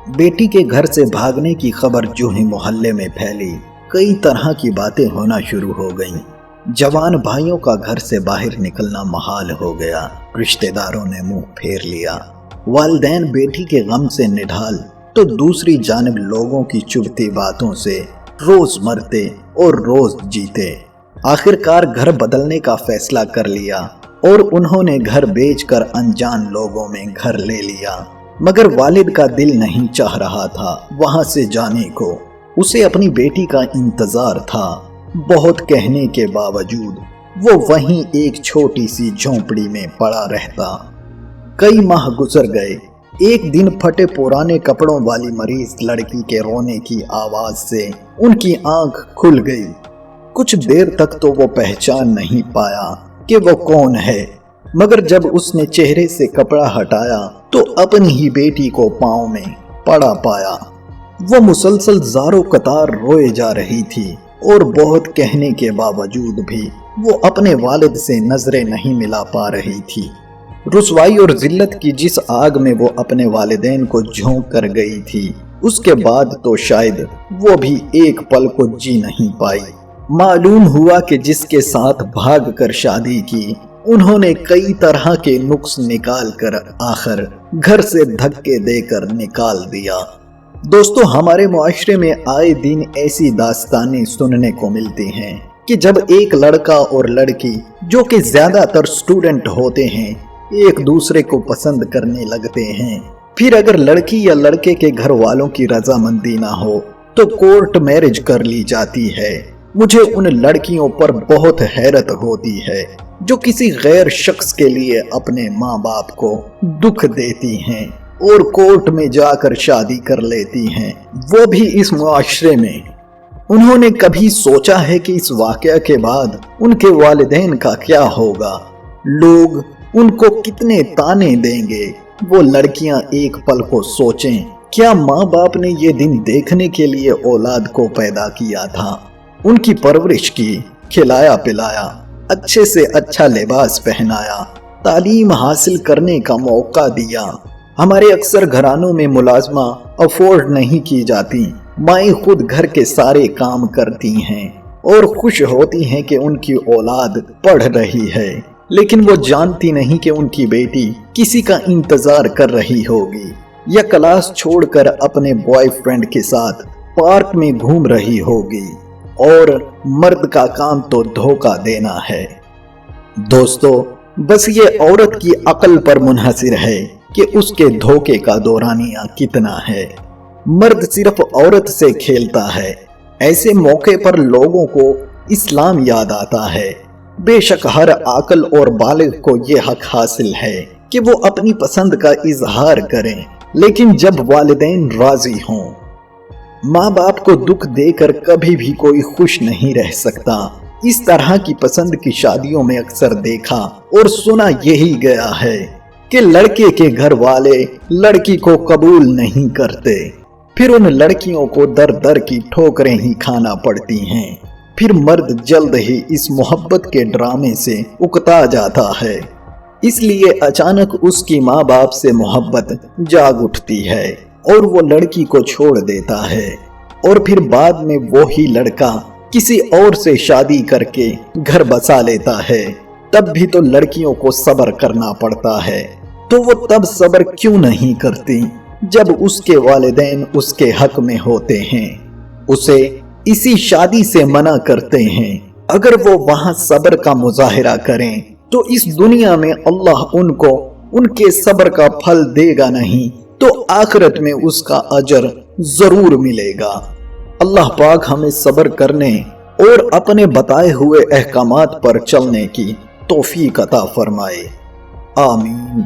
بیٹی کے گھر سے بھاگنے کی خبر جو ہی محلے میں پھیلی، کئی طرح کی باتیں ہونا شروع ہو گئیں۔ جوان بھائیوں کا گھر سے باہر نکلنا محال ہو گیا، رشتہ داروں نے منہ پھیر لیا، والدین بیٹی کے غم سے نڈھال تو دوسری جانب لوگوں کی چبھتی باتوں سے روز مرتے اور روز جیتے۔ آخرکار گھر بدلنے کا فیصلہ کر لیا اور انہوں نے گھر بیچ کر انجان لوگوں میں گھر لے لیا، مگر والد کا دل نہیں چاہ رہا تھا وہاں سے جانے کو۔ اسے اپنی بیٹی کا انتظار تھا۔ بہت کہنے کے باوجود وہ وہیں ایک چھوٹی سی جھونپڑی میں پڑا رہتا۔ کئی ماہ گزر گئے۔ ایک دن پھٹے پرانے کپڑوں والی مریض لڑکی کے رونے کی آواز سے ان کی آنکھ کھل گئی۔ کچھ دیر تک تو وہ پہچان نہیں پایا کہ وہ کون ہے، مگر جب اس نے چہرے سے کپڑا ہٹایا تو اپنی ہی بیٹی کو پاؤں میں پڑا پایا۔ وہ مسلسل زاروں قطار روئے جا رہی تھی اور بہت کہنے کے باوجود بھی وہ اپنے والد سے نظریں نہیں ملا پا رہی تھی۔ رسوائی اور ذلت کی جس آگ میں وہ اپنے والدین کو جھونک کر گئی تھی، اس کے بعد تو شاید وہ بھی ایک پل کو جی نہیں پائی۔ معلوم ہوا کہ جس کے ساتھ بھاگ کر شادی کی، انہوں نے کئی طرح کے نقص نکال کر آخر گھر سے دھکے دے کر نکال دیا۔ دوستو، ہمارے معاشرے میں آئے دن ایسی داستانیں سننے کو ملتی ہیں کہ جب ایک لڑکا اور لڑکی جو کہ زیادہ تر اسٹوڈنٹ ہوتے ہیں ایک دوسرے کو پسند کرنے لگتے ہیں، پھر اگر لڑکی یا لڑکے کے گھر والوں کی رضامندی نہ ہو تو کورٹ میرج کر لی جاتی ہے۔ مجھے ان لڑکیوں پر بہت حیرت ہوتی ہے جو کسی غیر شخص کے لیے اپنے ماں باپ کو دکھ دیتی ہیں اور کورٹ میں جا کر شادی کر لیتی ہیں، وہ بھی اس معاشرے میں۔ انہوں نے کبھی سوچا ہے کہ اس واقعہ کے بعد ان کے والدین کا کیا ہوگا؟ لوگ ان کو کتنے تانے دیں گے؟ وہ لڑکیاں ایک پل کو سوچیں، کیا ماں باپ نے یہ دن دیکھنے کے لیے اولاد کو پیدا کیا تھا؟ ان کی پرورش کی، کھلایا پلایا، اچھے سے اچھا لباس پہنایا، تعلیم حاصل کرنے کا موقع دیا۔ ہمارے اکثر گھرانوں میں ملازمہ افورڈ نہیں کی جاتی، مائیں خود گھر کے سارے کام کرتی ہیں اور خوش ہوتی ہیں کہ ان کی اولاد پڑھ رہی ہے، لیکن وہ جانتی نہیں کہ ان کی بیٹی کسی کا انتظار کر رہی ہوگی یا کلاس چھوڑ کر اپنے بوائے فرینڈ کے ساتھ پارک میں گھوم رہی ہوگی، اور مرد کا کام تو دھوکہ دینا ہے۔ دوستو، بس یہ عورت کی عقل پر منحصر ہے کہ اس کے دھوکے کا دورانیہ کتنا ہے۔ مرد صرف عورت سے کھیلتا ہے۔ ایسے موقع پر لوگوں کو اسلام یاد آتا ہے۔ بے شک ہر عاقل اور بالغ کو یہ حق حاصل ہے کہ وہ اپنی پسند کا اظہار کریں، لیکن جب والدین راضی ہوں۔ ماں باپ کو دکھ دے کر کبھی بھی کوئی خوش نہیں رہ سکتا۔ اس طرح کی پسند کی شادیوں میں اکثر دیکھا اور سنا یہی گیا ہے کہ لڑکے کے گھر والے لڑکی کو قبول نہیں کرتے، پھر ان لڑکیوں کو در در کی ٹھوکریں ہی کھانا پڑتی ہیں۔ پھر مرد جلد ہی اس محبت کے ڈرامے سے اکتا جاتا ہے، اس لیے اچانک اس کی ماں باپ سے محبت جاگ اٹھتی ہے اور وہ لڑکی کو چھوڑ دیتا ہے، اور پھر بعد میں وہی لڑکا کسی اور سے شادی کر کے گھر بسا لیتا ہے۔ تب بھی تو لڑکیوں کو صبر کرنا پڑتا ہے، تو وہ تب صبر کیوں نہیں کرتی جب اس کے والدین اس کے حق میں ہوتے ہیں، اسے اسی شادی سے منع کرتے ہیں؟ اگر وہ وہاں صبر کا مظاہرہ کریں تو اس دنیا میں اللہ ان کو ان کے صبر کا پھل دے گا نہیں، تو آخرت میں اس کا اجر ضرور ملے گا۔ اللہ پاک ہمیں صبر کرنے اور اپنے بتائے ہوئے احکامات پر چلنے کی توفیق عطا فرمائے۔ آمین۔